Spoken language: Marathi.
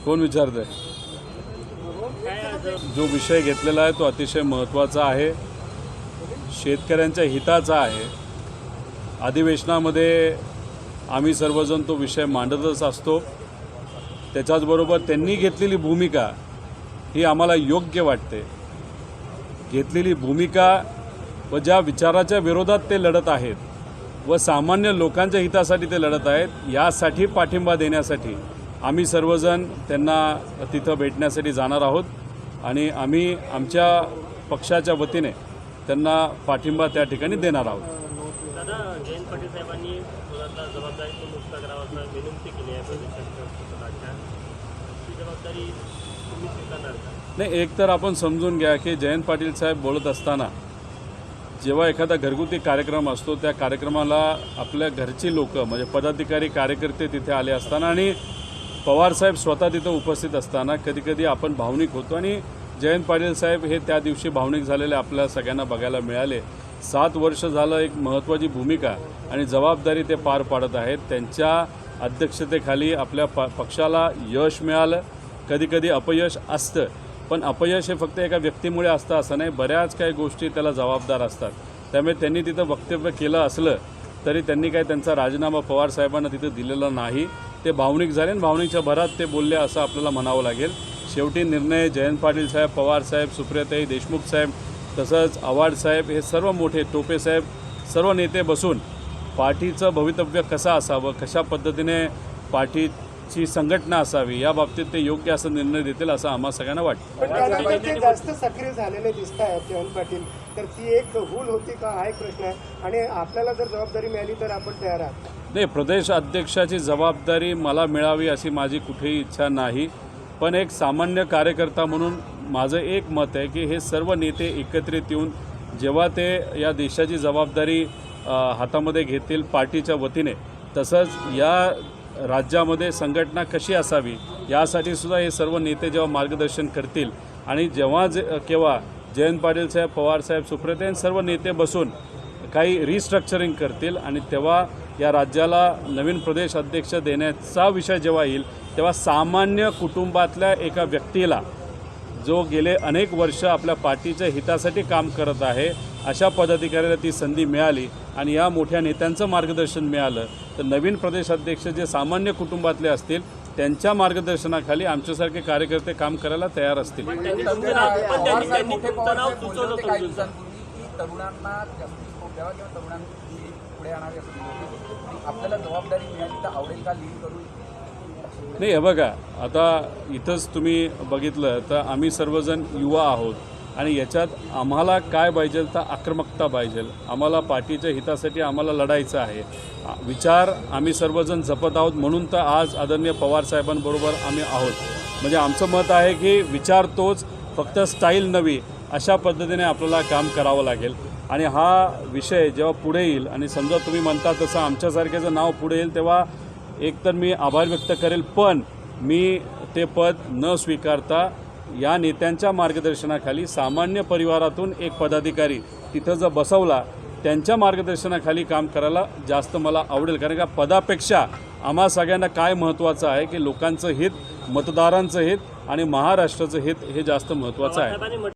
कोण विचारतंय? जो विषय घेतलेला आहे तो अतिशय महत्त्वाचा आहे, शेतकऱ्यांच्या हिताचा आहे। अधिवेशनामध्ये आम्ही सर्वजण तो विषय मांडतच असतो। त्याच्याचबरोबर त्यांनी घेतलेली भूमिका ही आम्हाला योग्य वाटते। घेतलेली भूमिका व ज्या विचाराच्या विरोधात ते लढत आहेत व सामान्य लोकांच्या हितासाठी ते लढत आहेत, यासाठी पाठिंबा देण्यासाठी आम्ही सर्वजण त्यांना तिथं भेटण्यासाठी जाणार आहोत आणि आम्ही आमच्या पक्षाच्या वतीने त्यांना पाठिंबा त्या ठिकाणी देणार आहोत। दादा, जयंत पाटील साहेबांनी जबाबदारीतून मुक्त करावाचा विनंती केली आहे प्रदेशाध्यक्षांच्या, ही जबाबदारी तुम्ही स्वीकारणार का? नाही, एक तर आपण समजून घ्या की जयंत पाटील साहेब बोलत असताना जेव्हा एखादा घरगुती कार्यक्रम असतो त्या कार्यक्रमाला आपल्या घरची लोक म्हणजे पदाधिकारी कार्यकर्ते तिथे आले असताना आणि पवारसाहेब स्वतः तिथं उपस्थित असताना कधीकधी आपण भावनिक होतो आणि जयंत पाटील साहेब हे त्या दिवशी भावनिक झालेले आपल्या सगळ्यांना बघायला मिळाले। 7 वर्ष झालं एक महत्त्वाची भूमिका आणि जबाबदारी ते पार पाडत आहेत। त्यांच्या अध्यक्षतेखाली आपल्या पक्षाला यश मिळालं, कधीकधी अपयश असतं, पण अपयश हे फक्त एका व्यक्तीमुळे असतं असं नाही, बऱ्याच काही गोष्टी त्याला जबाबदार असतात। त्यामुळे त्यांनी तिथं वक्तव्य केलं असलं तरी त्यांनी काय त्यांचा राजीनामा पवारसाहेबांना तिथं दिलेला नाही। ते भावनिक झाले आणि भावनिकच्या भरात ते बोलले असं आपल्याला म्हणावं लागेल। शेवटी निर्णय जयंत पाटील साहेब, पवारसाहेब, सुप्रियाताई देशमुख साहेब, तसंच आव्हाड साहेब, हे सर्व मोठे टोपे साहेब, सर्व नेते बसून पार्टीचं भवितव्य कसं असावं, कशा पद्धतीने पार्टीची संघटना असावी या बाबतीत ते योग्य असा निर्णय देतील असं आम्हा सगळ्यांना वाटतं। पण त्यानंतर ते जास्त सक्रिय झालेले दिसत आहेत जयंत पाटील, तर ती एक भूल होती का हा एक प्रश्न आहे आणि आपल्याला जर जबाबदारी मिळाली तर आपण तयार आहात? नाही, प्रदेश अध्यक्षाची जबाबदारी मला मिळावी अशी माझी कुठेही इच्छा नाही, पण एक सामान्य कार्यकर्ता म्हणून माझं एक मत आहे की हे सर्व नेते एकत्रित येऊन जेव्हा ते या देशाची जबाबदारी हातामध्ये घेतील पार्टीच्या वतीने, तसंच या राज्यामध्ये संघटना कशी असावी यासाठी सुद्धा हे सर्व नेते जेव्हा मार्गदर्शन करतील आणि जेव्हा केव्हा जयंत पाटील साहेब, पवारसाहेब, सुप्रियाताई सर्व नेते बसून काही रिस्ट्रक्चरिंग करतील आणि तेव्हा या राज्याला नवीन प्रदेश अध्यक्ष देण्याचा विषय जेव्हा येईल तेव्हा सामान्य कुटुंबातल्या एका व्यक्तीला जो गेले अनेक वर्ष आपल्या पार्टीच्या हितासाठी काम करत आहे अशा पदाधिकाऱ्याला ती संधी मिळाली आणि या मोठ्या नेत्यांचं मार्गदर्शन मिळालं तर नवीन प्रदेश अध्यक्ष जे सामान्य कुटुंबातले असतील त्यांच्या मार्गदर्शनाखाली आमच्यासारखे कार्यकर्ते काम करायला तयार असतील। नाही, हे बघा, आता इथंच तुम्ही बघितलं तर आम्ही सर्वजण युवा आहोत आणि याच्यात आम्हाला काय पाहिजे तर आक्रमकता पाहिजे। आम्हाला पार्टीच्या हितासाठी आम्हाला लढायचं आहे। विचार आम्ही सर्वजण जपत आहोत म्हणून तर आज आदरणीय पवारसाहेबांबरोबर आम्ही आहोत। म्हणजे आमचं मत आहे की विचार तोच, फक्त स्टाईल नवी, अशा पद्धतीने आपल्याला काम करावं लागेल। आणि हा विषय जेव्हा पुढे येईल आणि समजा तुम्ही म्हणता तसं आमच्यासारख्याचं नाव पुढे येईल तेव्हा एकतर मी आभार व्यक्त करेल, पण मी ते पद न स्वीकारता या नेत्यांच्या मार्गदर्शनाखाली सामान्य परिवारातून एक पदाधिकारी तिथं जर बसवला त्यांच्या मार्गदर्शनाखाली काम करायला जास्त मला आवडेल। कारण का पदापेक्षा आम्हा सगळ्यांना काय महत्त्वाचं आहे की लोकांचं हित, मतदारांचं हित आणि महाराष्ट्राचं हित हे जास्त महत्त्वाचं आहे।